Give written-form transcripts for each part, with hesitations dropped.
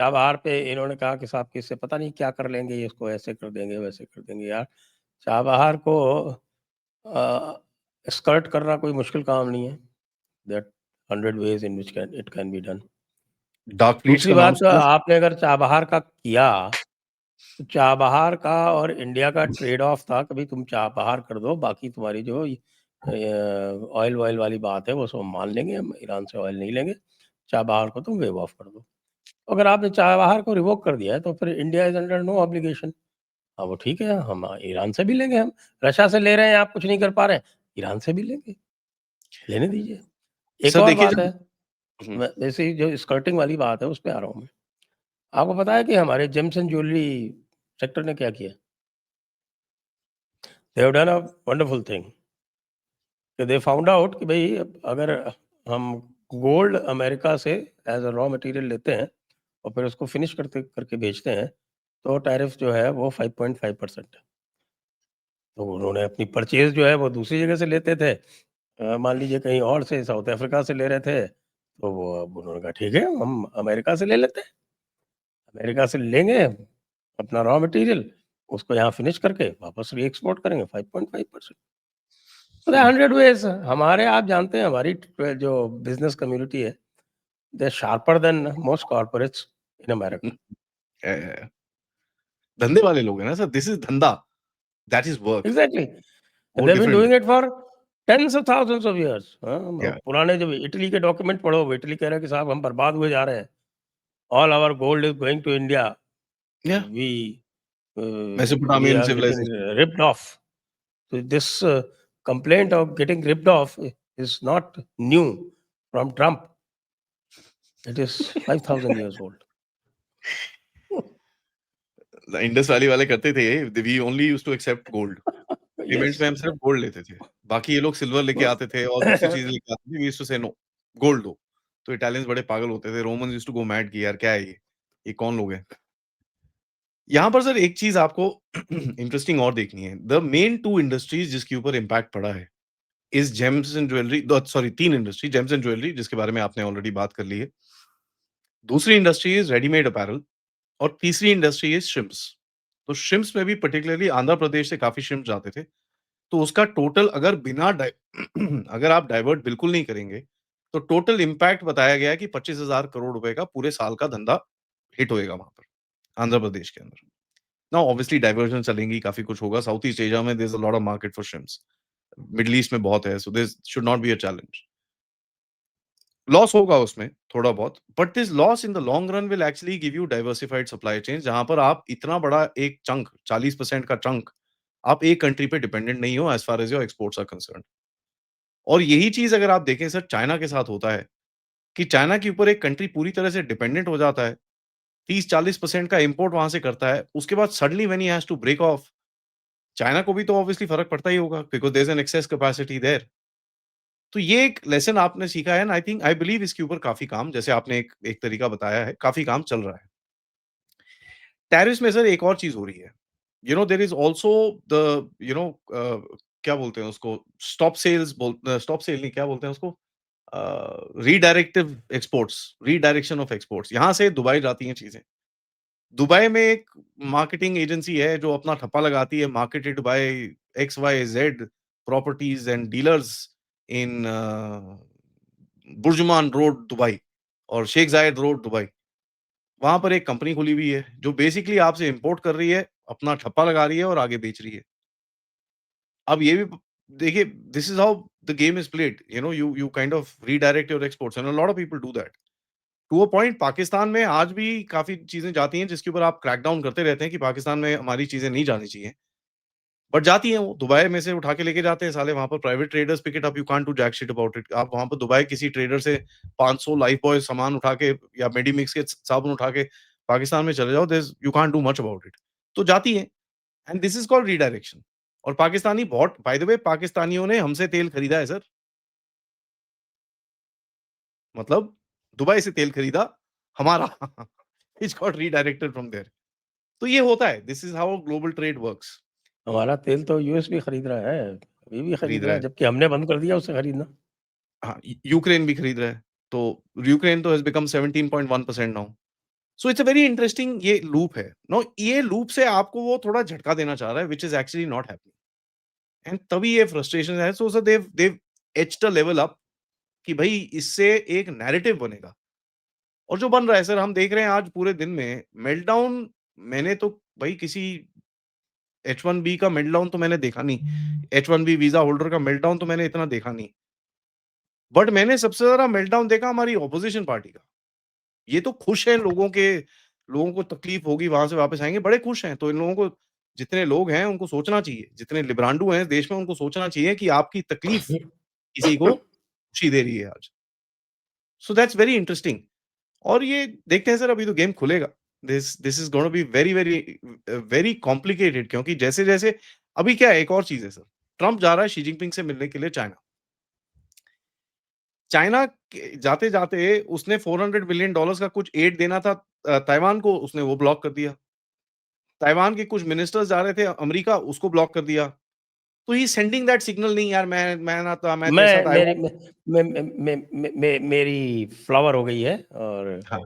Chabahar पे इन्होंने कहा कि साहब कि इससे पता नहीं क्या कर लेंगे, ये इसको ऐसे कर देंगे, वैसे कर देंगे। यार चाबहार को स्कर्ट करना कोई मुश्किल काम नहीं है। That 100 ways in which it can be done. Dark fleets दूसरी का नाम बात, सुना? आपने अगर चाबहार का किया तो चाबहार का और इंडिया का ट्रेड ऑफ था, कभी तुम चाबहार कर दो, बाकी तुम्हारी जो ऑयल वॉयल वाली बात है वो सब मान लेंगे, हम ईरान से ऑयल नहीं लेंगे, चाबहार को तुम वेव ऑफ कर दो। अगर आपने चाबहार को रिवोक कर दिया है तो फिर India is under no obligation. हाँ वो ठीक है, हम ईरान से भी लेंगे, हम रशिया से ले रहे हैं, आप कुछ नहीं कर पा रहे हैं, ईरान से भी लेंगे, लेने दीजिए। एक सर और देखिए बात जब है, वैसे ही जो स्कर्टिंग वाली बात है उस पे आ रहा हूँ मैं। आपको पता है कि हमारे जेम्स एंड ज्वेलरी सेक्टर ने क्या किया? They have done a wonderful thing कि दे फाउंड आउट कि भाई अगर हम गोल्ड अमेरिका से एज अ रॉ मटेरियल लेते हैं और फिर उसको फिनिश करते करके बेचते हैं तो टैरिफ जो है वो 5.5% है। तो उन्होंने अपनी परचेज जो है वो दूसरी जगह से लेते थे, मान लीजिए कहीं और से साउथ अफ्रीका से ले रहे थे, तो वो अब उन्होंने कहा ठीक है हम अमेरिका से ले लेते हैं, अमेरिका से लेंगे अपना रॉ मटेरियल, उसको यहाँ फिनिश करके वापस री एक्सपोर्ट करेंगे 5.5%। 100 वेज। हमारे, आप जानते हैं हमारी जो बिजनेस कम्युनिटी है, they sharper than most corporates in America. धंधे वाले लोग हैं ना सर, दिस इज धंधा, दैट इज वर्क। एग्जैक्टली, वो they been different doing it for tens of thousands of years. है। पुराने जब इटली के डॉक्यूमेंट पढ़ो, इटली कह रहा है कि साहब हम बर्बाद हुए जा रहे हैं, all our gold is going to India, या we we Mesopotamian are getting civilisation. ripped off. So this complaint of getting ripped off is not new from Trump. It is 5,000 years old. Indus Valley वाले करते थे ये, we only used to accept gold. Payments Yes. में हम सिर्फ gold लेते थे, बाकी ये लोग सिल्वर लेके आते थे और दूसरी चीजें लेके आते थे। We used to say no, gold दो। तो इटालियंस बड़े पागल होते थे, Romans used to go mad कि यार क्या है ये कौन लोग हैं। यहाँ पर सर एक चीज आपको इंटरेस्टिंग और देखनी है। द मेन टू इंडस्ट्रीज जिसके ऊपर इम्पैक्ट पड़ा है is James and jewellery, sorry 3 industry, James and jewellery जिसके बारे में आपने ऑलरेडी बात कर ली है, दूसरी इंडस्ट्री इज रेडीमेड अपैरल, और तीसरी इंडस्ट्री इज श्रिम्प्स। तो श्रिम्प्स में भी पर्टिकुलरली आंध्र प्रदेश से काफी श्रिम्प्स जाते थे। तो उसका टोटल अगर अगर आप डाइवर्ट बिल्कुल नहीं करेंगे तो टोटल इम्पैक्ट बताया गया है कि 25,000 करोड़ रुपए का पूरे साल का धंधा हिट होएगा वहां पर, आंध्र प्रदेश के अंदर। नाउ ऑब्वियसली डाइवर्जन चलेंगी, काफी कुछ होगा। साउथ ईस्ट एशिया में there is a lot of market for shrimps, Middle East में बहुत है, so this should not be a challenge. Loss होगा उसमें थोड़ा बहुत, but this loss in the long run will actually give you diversified supply chain, जहां पर आप इतना बड़ा एक चंक 40% का चंक आप एक कंट्री पे डिपेंडेंट नहीं हो as far as your exports are concern. और यही चीज अगर आप देखें सर चाइना के साथ होता है कि चाइना के ऊपर एक कंट्री पूरी तरह से डिपेंडेंट हो जाता है, 30-40% का इंपोर्ट वहां से करता है, उसके बाद suddenly when he has to break off, China को भी तो ऑब्वियसली फर्क पड़ता ही होगा because there is an excess capacity there. तो ये एक लेसन आपने सीखा है, and I think I believe इसके ऊपर काफी काम, जैसे आपने एक एक तरीका बताया है, काफी काम चल रहा है। टैरिफ्स में सर एक और चीज हो रही है, देयर इज आल्सो द क्या बोलते हैं उसको, स्टॉप सेल नहीं, क्या बोलते हैं उसको, रीडायरेक्टिव एक्सपोर्ट्स, रीडायरेक्शन ऑफ एक्सपोर्ट्स, यहां से दुबई जाती हैं चीजें। दुबई में एक मार्केटिंग एजेंसी है जो अपना ठप्पा लगाती है, marketed by XYZ properties and dealers in Burjuman road Dubai और शेख जायद रोड दुबई। वहां पर एक कंपनी खुली हुई है जो बेसिकली आपसे इंपोर्ट कर रही है, अपना ठप्पा लगा रही है और आगे बेच रही है। अब ये भी देखिए, this is how the game is played, you kind of redirect your exports and a lot of people do that. To a point Pakistan में आज भी काफ़ी चीज़ें जाती हैं जिसके ऊपर आप क्रैकडाउन करते रहते हैं कि पाकिस्तान में हमारी चीज़ें नहीं जानी चाहिए। बट जाती हैं वो, दुबई में से उठा के लेके जाते हैं साले, वहाँ पर private traders pick it up, you can't do jack shit about it. आप वहाँ पर दुबई किसी ट्रेडर से 500 लाइफ बॉय सामान उठा के या मेडिमिक्स के साबुन उठा के पाकिस्तान में चले जाओ, there you can't do much about it. तो जाती हैं, and this is called redirection. और पाकिस्तानी बहुत, बाय द वे, पाकिस्तानियों ने हमसे तेल खरीदा है सर, मतलब दुबई से तेल खरीदा हमारा it's got redirected from there. तो ये होता है, this is how global trade works. हमारा तेल तो यूएस भी खरीद रहा है, अभी भी खरीद खरीद रहा रहा है, है, जबकि हमने बंद कर दिया उससे खरीदना। हाँ, यूक्रेन भी खरीद रहा है। तो यूक्रेन तो has become 17.1% now, so it's a very interesting ये लूप है। नो ये लूप से आपको वो थोड़ा झटका देना चाह रहा है which is actually not happening and तभी ये फ्रस्ट्रेशन है। सो देव एच्ड अ लेवल अप कि भाई इससे एक नैरेटिव बनेगा और जो बन रहा है सर हम देख रहे हैं आज पूरे दिन में मेल्टडाउन। मैंने तो भाई किसी H1B का मेल्टडाउन तो मैंने देखा नहीं। H1B वीजा होल्डर का मेल्टडाउन तो मैंने इतना देखा नहीं। बट मैंने सबसे ज़्यादा मेल्टडाउन देखा हमारी ऑपोजिशन पार्टी का। ये तो खुश हैं लोगों को तकलीफ होगी वहाँ से वापस आएँगे, बड़े खुश हैं। तो इन लोगों को जितने लोग हैं उनको सोचना चाहिए, जितने लिब्रांडू हैं देश में उनको सोचना चाहिए कि आपकी तकलीफ किसी को खुशी दे रही है आज। सो दैट्स वेरी इंटरेस्टिंग और ये देखते हैं सर अभी तो गेम खुलेगा। This is gonna be very, very very complicated क्योंकि जैसे-जैसे अभी क्या है एक और चीज़ है सर, ट्रम्प जा रहा है शी जिनपिंग से मिलने के लिए चाइना। चाइना के जाते-जाते उसने $400 बिलियन का कुछ एड देना था ताइवान को, उसने वो ब्लॉक कर दिया। ताइवान के कुछ मिनिस्टर्स जा रहे थे अमेरिका, उसको ब्लॉक कर दिया। तो he is sending that signal नहीं यार मैं तेरे मैं साथ आया मेरी हूँ। मैं मेरी फ्लावर हो गई है और हाँ,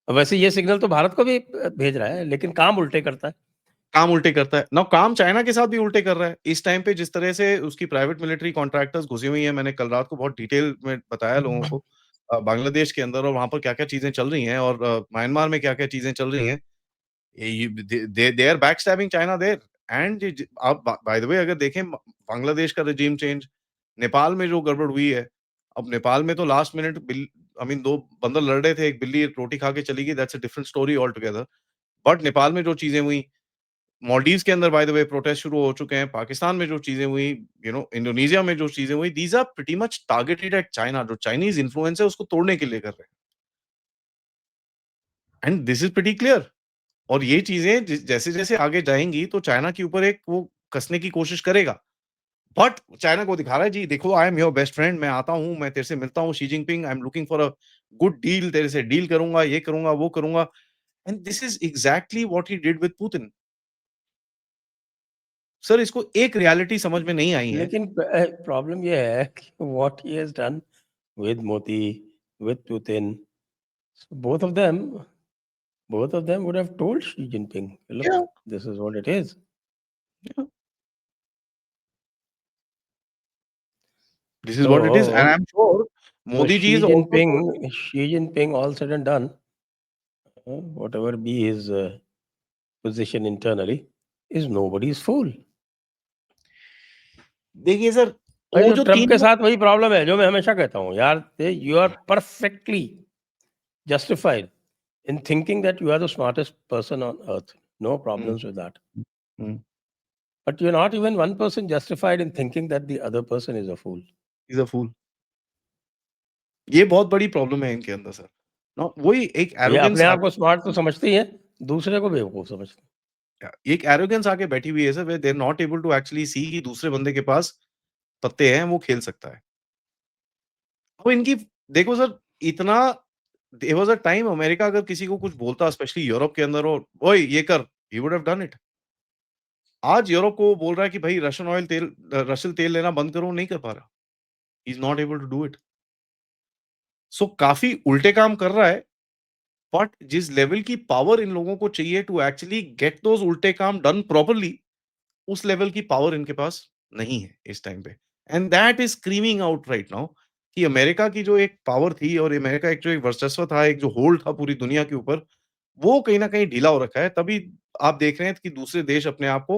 वैसे ये सिग्नल तो भारत को भी भेज रहा है, लेकिन काम उल्टे करता है। काम उल्टे करता है। नाउ काम चाइना के साथ भी उल्टे कर रहा है। इस टाइम पे जिस तरह से उसकी प्राइवेट मिलिट्री कॉन्ट्रैक्टर्स घुसी हुई हैं, मैंने कल रात को बहुत डिटेल में बताया लोगों को बांग्लादेश के अंदर और वहाँ पर क्या-क्या चीज़ें चल रही हैं और म्यांमार में क्या-क्या चीज़ें चल रही हैं। They are backstabbing China there and आप बाय द वे अगर देखें बांग्लादेश का रेजिम चेंज, नेपाल में जो गड़बड़ हुई है, अब नेपाल में तो लास्ट मिनट आई मीन 2 बंदर लड़ रहे थे, एक बिल्ली रोटी खा के चली गई, that's a different story all together. But Nepal में जो चीज़ें हुई, मालदीव्स के अंदर बाय द वे प्रोटेस्ट शुरू हो चुके हैं, पाकिस्तान में जो चीज़ें हुई, इंडोनेशिया में जो चीज़ें हुई, these are pretty much targeted at China. जो चाइनीज़ इन्फ्लुएंस है उसको तोड़ने के लिए कर रहे हैं and this is pretty clear. और ये चीज़ें जैसे-जैसे आगे जाएँगी तो चाइना के ऊपर एक वो कसने की कोशिश करेगा। बट चाइना को दिखा रहा है जी देखो I am your best friend, मैं आता हूँ, मैं तेरे से मिलता हूँ Xi Jinping, I am looking for a good deal, तेरे से डील करूँगा, ये करूँगा, वो करूँगा and this is exactly what he did with Putin. Sir इसको एक रियलिटी समझ में नहीं आई है। लेकिन प्रॉब्लम ये है कि what he has done with Modi, with Putin, so both of them would have told Xi Jinping, look, Yeah, this is what it is. yeah, this is what it is and So, I am sure so Modi ji is also told Xi Jinping, all said and done, whatever be his position internally, is nobody's fool. देखिए sir, भाई वो जो जो Trump 3 के लोग साथ वही problem है जो मैं हमेशा कहता हूँ यार, you are perfectly justified in thinking that you are the smartest person on earth. No hmm, problems with that. Hmm, But you're not even 1% justified in thinking that the other person is a fool. He is a fool. ये बहुत बड़ी problem है इनके अंदर sir. वही एक ये अपने एरोगेंस आप आके को स्मार्ट तो समझते ही हैं, दूसरे को बेवकूफ़ समझते हैं। एक एरोगेंस आके बैठी हुई है sir where they are not able to actually see कि दूसरे बंदे के पास पत्ते हैं, वो खेल सकता है। अब इनकी देखो सर इतना there was a time America अगर किसी को कुछ बोलता स्पेशली यूरोप के अंदर और ओए ये कर, he would have done it. आज यूरोप को वो बोल रहा है कि भाई रशियन तेल लेना बंद करो, नहीं कर पा रहा। He is not able to do it. So काफ़ी उल्टे काम कर रहा है, बट जिस लेवल की पावर इन लोगों को चाहिए टू एक्चुअली गेट दोज़ उल्टे काम डन प्रॉपर्ली उस लेवल की पावर इनके पास नहीं है इस टाइम पे and that is screaming out right now कि अमेरिका की जो एक पावर थी और अमेरिका एक जो एक वर्चस्व था, एक जो होल्ड था पूरी दुनिया के ऊपर, वो कहीं न कहीं ढीला हो रखा है। तभी आप देख रहे हैं कि दूसरे देश अपने आप को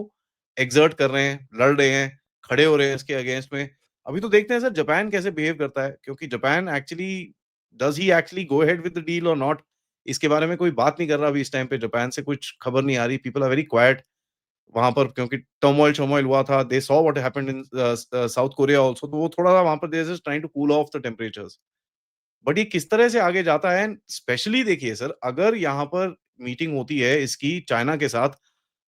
एक्सर्ट कर रहे हैं, लड़ रहे हैं, खड़े हो रहे हैं इसके अगेंस्ट में। अभी तो देखते हैं सर जापान कैसे बिहेव करता है क्योंकि Japan actually does he actually go ahead with the deal और नॉट? इसके बारे में कोई बात नहीं कर रहा अभी इस टाइम पे जापान से कुछ खबर नहीं आ रही। पीपल आर वेरी क्वाइट वहाँ पर क्योंकि टर्मॉइल-शर्मॉइल हुआ था, they saw what happened in South Korea also तो वो थोड़ा-सा वहाँ पर they are just trying to cool off the temperatures. But ये किस तरह से आगे जाता है एंड स्पेशली देखिए सर, अगर यहाँ पर मीटिंग होती है इसकी चाइना के साथ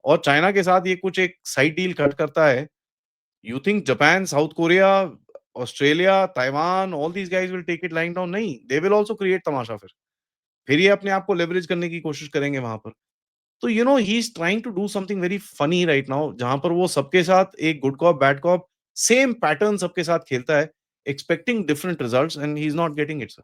और चाइना के साथ ये कुछ एक साइड डील कट करता है, you think Japan, South Korea, Australia, Taiwan all these guys will take it lying down? नहीं, दे विल आल्सो क्रिएट तमाशा फिर। फिर ये अपने आप को लेवरेज करने की कोशिश करेंगे वहाँ पर। तो he is trying to do something very funny right now जहाँ पर वो सबके साथ एक good cop, bad cop same pattern सबके साथ खेलता है, expecting different results and he is not getting it sir.